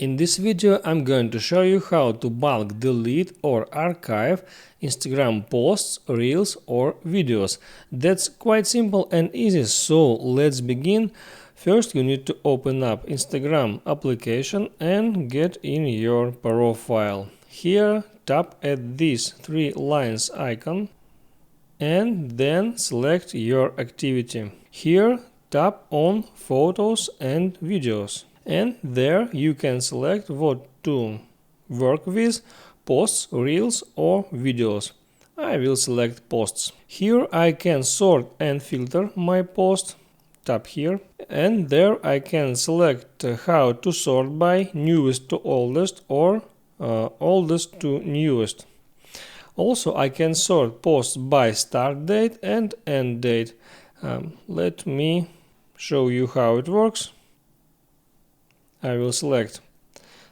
In this video I'm going to show you how to bulk delete or archive Instagram posts, reels or videos. That's quite simple and easy, so let's begin. First you need to open up Instagram application and get in your profile. Here tap at this three lines icon and then select your activity. Here tap on photos and videos. And there you can select what to work with, posts, reels or videos. I will select posts. Here I can sort and filter my post. Tap here. And there I can select how to sort by newest to oldest or oldest to newest. Also I can sort posts by start date and end date. Let me show you how it works. I will select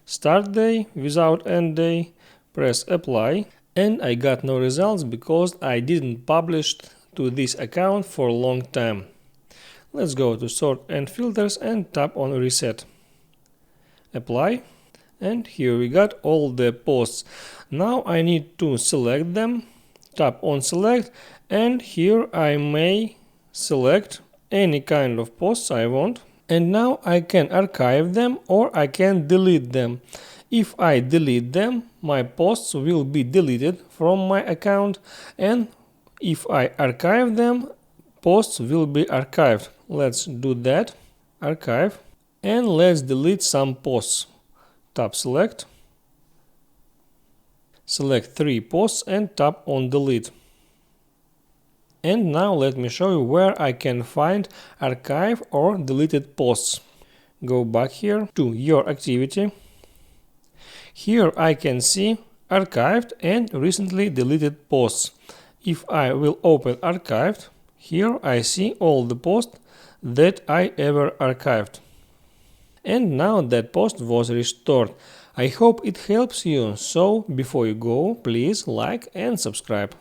start day without end day, press apply, and I got no results because I didn't publish to this account for a long time. Let's go to sort and filters and tap on reset. Apply, and here we got all the posts. Now I need to select them, tap on select, and here I may select any kind of posts I want. And now I can archive them or I can delete them. If I delete them, my posts will be deleted from my account, and if I archive them, posts will be archived. Let's do that. Archive. And let's delete some posts. Tap select. Select 3 posts and tap on delete. And now let me show you where I can find archive or deleted posts. Go back here to your activity. Here I can see archived and recently deleted posts. If I will open archived, here I see all the posts that I ever archived. And now that post was restored. I hope it helps you, so before you go, please like and subscribe.